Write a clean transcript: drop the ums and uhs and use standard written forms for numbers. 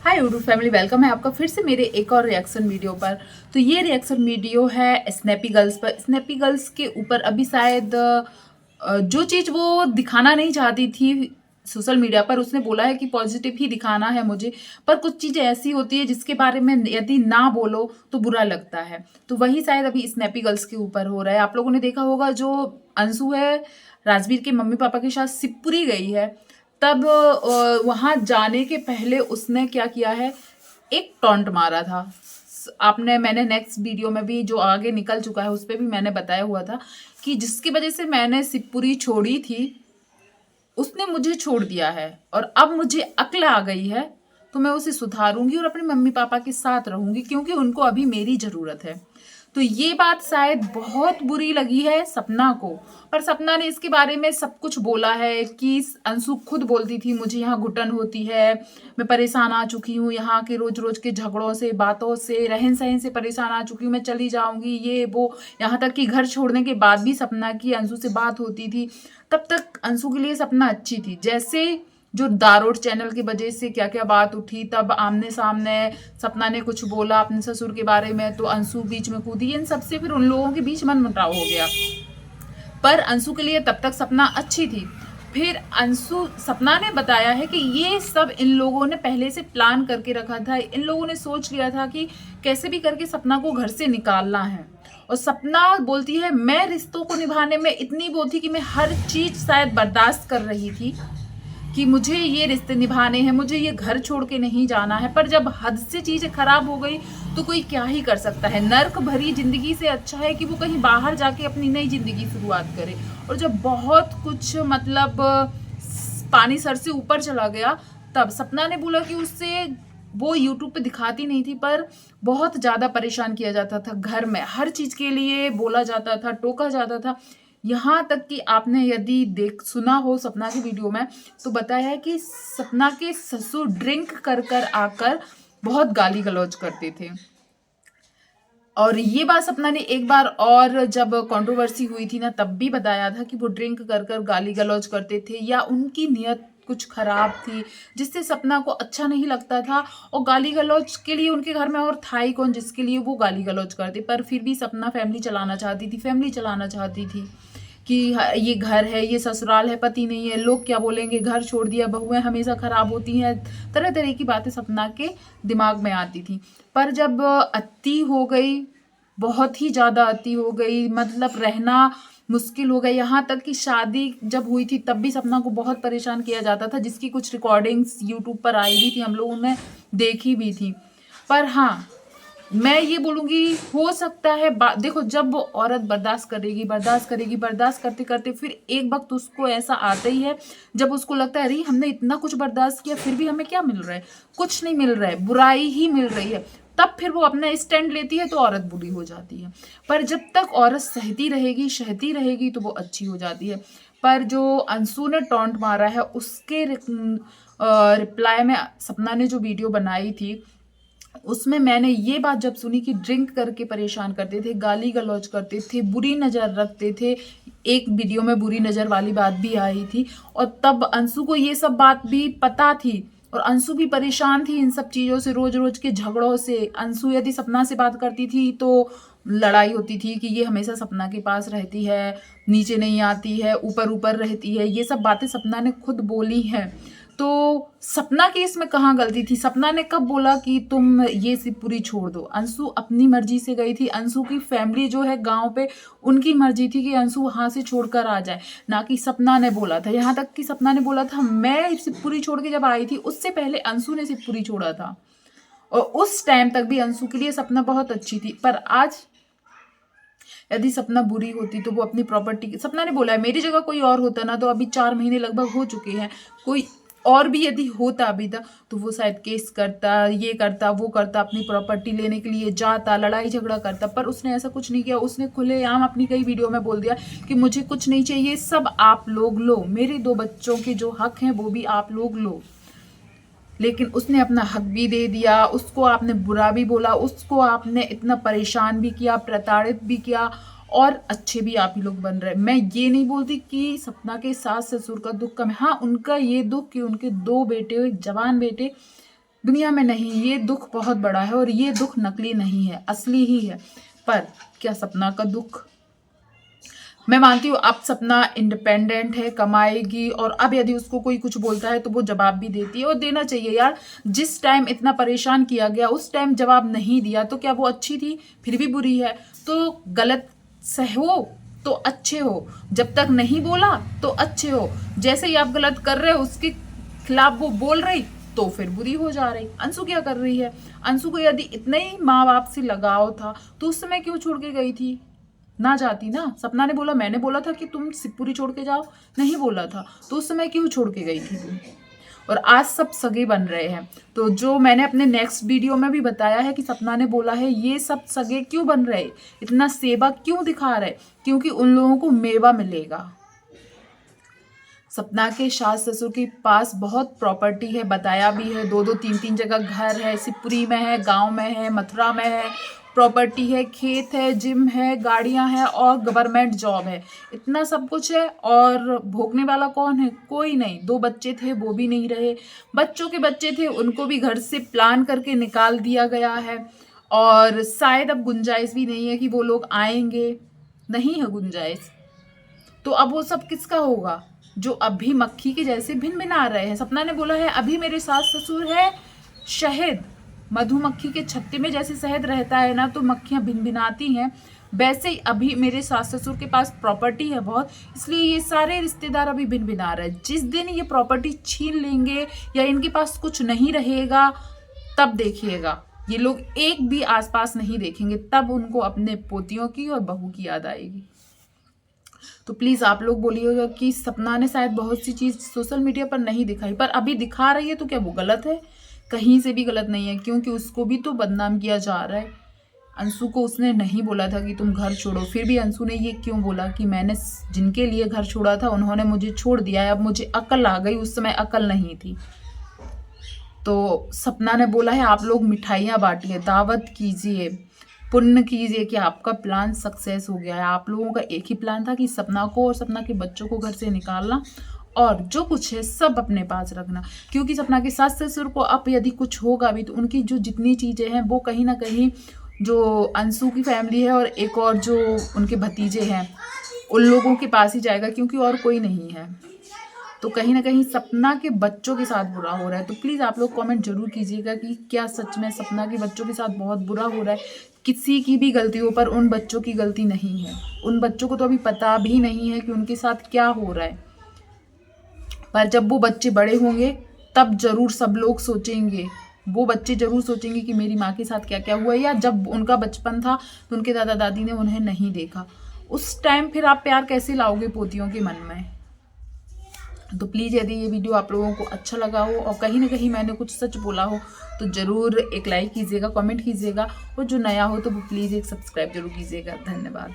हाय Urdu family, welcome है आपका फिर से मेरे एक और रिएक्शन वीडियो पर। तो ये रिएक्शन वीडियो है स्नैपी गर्ल्स पर। स्नैपी गर्ल्स के ऊपर अभी शायद जो चीज़ वो दिखाना नहीं चाहती थी सोशल मीडिया पर, उसने बोला है कि पॉजिटिव ही दिखाना है मुझे। पर कुछ चीज़ें ऐसी होती है जिसके बारे में यदि ना बोलो तो बुरा लगता है। तो वही शायद अभी स्नैपी गर्ल्स के ऊपर हो रहा है। आप लोगों ने देखा होगा, जो अंशु है राजवीर के मम्मी पापा के साथ शिवपुरी गई है, तब वहां जाने के पहले उसने क्या किया है, एक टॉन्ट मारा था। आपने मैंने नेक्स्ट वीडियो में भी जो आगे निकल चुका है उस पर भी मैंने बताया हुआ था कि जिसकी वजह से मैंने शिवपुरी छोड़ी थी उसने मुझे छोड़ दिया है, और अब मुझे अक्ल आ गई है तो मैं उसे सुधारूंगी और अपने मम्मी पापा के साथ रहूंगी, क्योंकि उनको अभी मेरी ज़रूरत है। तो ये बात शायद बहुत बुरी लगी है सपना को, पर सपना ने इसके बारे में सब कुछ बोला है कि अंशु खुद बोलती थी मुझे यहाँ घुटन होती है, मैं परेशान आ चुकी हूँ, यहाँ के रोज रोज के झगड़ों से, बातों से, रहन सहन से परेशान आ चुकी हूँ, मैं चली जाऊंगी, ये वो। यहाँ तक कि घर छोड़ने के बाद भी सपना की अंशु से बात होती थी। तब तक अंशु के लिए सपना अच्छी थी। जैसे जो दारोड चैनल की वजह से क्या क्या बात उठी, तब आमने सामने सपना ने कुछ बोला अपने ससुर के बारे में तो अंशु बीच में कूदी, इन सबसे फिर उन लोगों के बीच मनमुटाव हो गया। पर अंशु के लिए तब तक सपना अच्छी थी। फिर अंशु सपना ने बताया है कि ये सब इन लोगों ने पहले से प्लान करके रखा था। इन लोगों ने सोच लिया था कि कैसे भी करके सपना को घर से निकालना है। और सपना बोलती है मैं रिश्तों को निभाने में इतनी वो थी कि मैं हर चीज शायद बर्दाश्त कर रही थी कि मुझे ये रिश्ते निभाने हैं, मुझे ये घर छोड़ के नहीं जाना है। पर जब हद से चीजें खराब हो गई तो कोई क्या ही कर सकता है। नर्क भरी जिंदगी से अच्छा है कि वो कहीं बाहर जाके अपनी नई जिंदगी शुरुआत करे। और जब बहुत कुछ मतलब पानी सर से ऊपर चला गया, तब सपना ने बोला कि उससे वो यूट्यूब पे दिखाती नहीं थी पर बहुत ज्यादा परेशान किया जाता था, घर में हर चीज के लिए बोला जाता था, टोका जाता था। यहाँ तक कि आपने यदि देख सुना हो सपना की वीडियो में, तो बताया है कि सपना के ससुर ड्रिंक कर कर आकर बहुत गाली गलौज करते थे। और ये बात सपना ने एक बार और जब कंट्रोवर्सी हुई थी ना, तब भी बताया था कि वो ड्रिंक कर कर गाली गलौज करते थे, या उनकी नियत कुछ खराब थी जिससे सपना को अच्छा नहीं लगता था। और गाली गलौज के लिए उनके घर में और था ही कौन जिसके लिए वो गाली गलौज करते, पर फिर भी सपना फैमिली चलाना चाहती थी, फैमिली चलाना चाहती थी कि ये घर है, ये ससुराल है, पति नहीं है, लोग क्या बोलेंगे, घर छोड़ दिया, बहुएं हमेशा खराब होती हैं, तरह तरह की बातें सपना के दिमाग में आती थी। पर जब अति हो गई, बहुत ही ज़्यादा अति हो गई, मतलब रहना मुश्किल हो गया। यहाँ तक कि शादी जब हुई थी तब भी सपना को बहुत परेशान किया जाता था, जिसकी कुछ रिकॉर्डिंग्स यूट्यूब पर आई भी थी, हम लोगों ने देखी भी थी। पर हाँ, मैं ये बोलूंगी हो सकता है देखो, जब वो औरत बर्दाश्त करेगी, बर्दाश्त करेगी, बर्दाश्त करते करते फिर एक वक्त उसको ऐसा आता ही है जब उसको लगता है अरे हमने इतना कुछ बर्दाश्त किया फिर भी हमें क्या मिल रहा है, कुछ नहीं मिल रहा है, बुराई ही मिल रही है। तब फिर वो अपना स्टैंड लेती है तो औरत बुरी हो जाती है। पर जब तक औरत सहती रहेगी, सहती रहेगी तो वो अच्छी हो जाती है। पर जो अंशु ने टॉन्ट मारा है उसके रिप्लाई में सपना ने जो वीडियो बनाई थी उसमें मैंने ये बात जब सुनी कि ड्रिंक करके परेशान करते थे, गाली गलौज करते थे, बुरी नज़र रखते थे, एक वीडियो में बुरी नज़र वाली बात भी आई थी। और तब अंशु को ये सब बात भी पता थी और अंशु भी परेशान थी इन सब चीज़ों से, रोज रोज के झगड़ों से। अंशु यदि सपना से बात करती थी तो लड़ाई होती थी कि ये हमेशा सपना के पास रहती है, नीचे नहीं आती है, ऊपर ऊपर रहती है, ये सब बातें सपना ने खुद बोली हैं। तो सपना की इसमें कहाँ गलती थी? सपना ने कब बोला कि तुम ये शिवपुरी छोड़ दो? अंशु अपनी मर्जी से गई थी। अंशु की फैमिली जो है गांव पे, उनकी मर्जी थी कि अंशु वहां से छोड़कर आ जाए, ना कि सपना ने बोला था। यहाँ तक कि सपना ने बोला था मैं शिवपुरी छोड़ के जब आई थी उससे पहले अंशु ने शिवपुरी छोड़ा था, और उस टाइम तक भी अंशु के लिए सपना बहुत अच्छी थी। पर आज यदि सपना बुरी होती तो वो अपनी प्रॉपर्टी, सपना ने बोला है मेरी जगह कोई और होता ना, तो अभी 4 महीने लगभग हो चुके हैं, कोई और भी यदि होता अभी तक तो वो शायद केस करता, ये करता, वो करता, अपनी प्रॉपर्टी लेने के लिए जाता, लड़ाई झगड़ा करता। पर उसने ऐसा कुछ नहीं किया। उसने खुलेआम अपनी कई वीडियो में बोल दिया कि मुझे कुछ नहीं चाहिए, सब आप लोग लो, मेरे 2 बच्चों के जो हक हैं वो भी आप लोग लो। लेकिन उसने अपना हक भी दे दिया, उसको आपने बुरा भी बोला, उसको आपने इतना परेशान भी किया, प्रताड़ित भी किया, और अच्छे भी आप ही लोग बन रहे। मैं ये नहीं बोलती कि सपना के सास ससुर का दुख कम है, हाँ उनका ये दुख कि उनके 2 बेटे, जवान बेटे दुनिया में नहीं। ये दुख बहुत बड़ा है और ये दुख नकली नहीं है, असली ही है। पर क्या सपना का दुख? मैं मानती हूँ अब सपना इंडिपेंडेंट है, कमाएगी, और अब यदि उसको कोई कुछ बोलता है तो वो जवाब भी देती है, और देना चाहिए यार। जिस टाइम इतना परेशान किया गया उस टाइम जवाब नहीं दिया तो क्या वो अच्छी थी? फिर भी बुरी है। तो गलत सहो तो अच्छे हो, जब तक नहीं बोला तो अच्छे हो। जैसे ही आप गलत कर रहे हो उसके खिलाफ वो बोल रही तो फिर बुरी हो जा रही। अंशु क्या कर रही है? अंशु को यदि इतना ही माँ बाप से लगाव था तो उस समय क्यों छोड़ के गई थी? ना जाती ना। सपना ने बोला, मैंने बोला था कि तुम शिवपुरी छोड़ के जाओ, नहीं बोला था, तो उस समय क्यों छोड़ के गई थी तुम? और आज सब सगे बन रहे हैं। तो जो मैंने अपने नेक्स्ट वीडियो में भी बताया है कि सपना ने बोला है ये सब सगे क्यों बन रहे, इतना सेवा क्यों दिखा रहे, क्योंकि उन लोगों को मेवा मिलेगा। सपना के सास ससुर के पास बहुत प्रॉपर्टी है, बताया भी है, 2-2 3-3 जगह घर है, शिवपुरी में है, गांव में है, मथुरा में है, प्रॉपर्टी है, खेत है, जिम है, गाड़ियां हैं और गवर्नमेंट जॉब है। इतना सब कुछ है और भोगने वाला कौन है? कोई नहीं। 2 बच्चे थे वो भी नहीं रहे, बच्चों के बच्चे थे उनको भी घर से प्लान करके निकाल दिया गया है, और शायद अब गुंजाइश भी नहीं है कि वो लोग आएंगे, नहीं है गुंजाइश। तो अब वो सब किसका होगा? जो अभी मक्खी के जैसे भिन भिना रहे हैं। सपना ने बोला है अभी मेरे सास ससुर है शहद, मधुमक्खी के छत्ते में जैसे शहद रहता है ना तो मक्खियां भिन भिनाती हैं, वैसे ही अभी मेरे सास ससुर के पास प्रॉपर्टी है बहुत, इसलिए ये सारे रिश्तेदार अभी भिन भिना रहे हैं। जिस दिन ये प्रॉपर्टी छीन लेंगे या इनके पास कुछ नहीं रहेगा तब देखिएगा, ये लोग एक भी आसपास नहीं देखेंगे, तब उनको अपने पोतियों की और बहू की याद आएगी। तो प्लीज़ आप लोग बोलिएगा कि सपना ने शायद बहुत सी चीज़ सोशल मीडिया पर नहीं दिखाई, पर अभी दिखा रही है तो क्या वो गलत है? कहीं से भी गलत नहीं है, क्योंकि उसको भी तो बदनाम किया जा रहा है। अंशु को उसने नहीं बोला था कि तुम घर छोड़ो, फिर भी अंशु ने ये क्यों बोला कि मैंने जिनके लिए घर छोड़ा था उन्होंने मुझे छोड़ दिया है, अब मुझे अकल आ गई, उस समय अकल नहीं थी। तो सपना ने बोला है आप लोग मिठाइयाँ बांटिए, दावत कीजिए, पुण्य कीजिए कि आपका प्लान सक्सेस हो गया है। आप लोगों का एक ही प्लान था कि सपना को और सपना के बच्चों को घर से निकालना, और जो कुछ है सब अपने पास रखना, क्योंकि सपना के सास ससुर को अब यदि कुछ होगा भी तो उनकी जो जितनी चीज़ें हैं वो कहीं ना कहीं जो अंशु की फैमिली है और एक और जो उनके भतीजे हैं उन लोगों के पास ही जाएगा, क्योंकि और कोई नहीं है। तो कहीं ना कहीं सपना के बच्चों के साथ बुरा हो रहा है। तो प्लीज़ आप लोग कमेंट जरूर कीजिएगा कि क्या सच में सपना के बच्चों के साथ बहुत बुरा हो रहा है? किसी की भी गलती हो पर उन बच्चों की गलती नहीं है। उन बच्चों को तो अभी पता भी नहीं है कि उनके साथ क्या हो रहा है, पर जब वो बच्चे बड़े होंगे तब जरूर सब लोग सोचेंगे, वो बच्चे जरूर सोचेंगे कि मेरी माँ के साथ क्या क्या हुआ, या जब उनका बचपन था तो उनके दादा दादी ने उन्हें नहीं देखा, उस टाइम फिर आप प्यार कैसे लाओगे पोतियों के मन में? तो प्लीज़ यदि ये वीडियो आप लोगों को अच्छा लगा हो और कहीं ना कहीं मैंने कुछ सच बोला हो तो ज़रूर एक लाइक कीजिएगा, कमेंट कीजिएगा, और जो नया हो तो वो प्लीज़ एक सब्सक्राइब जरूर कीजिएगा। धन्यवाद।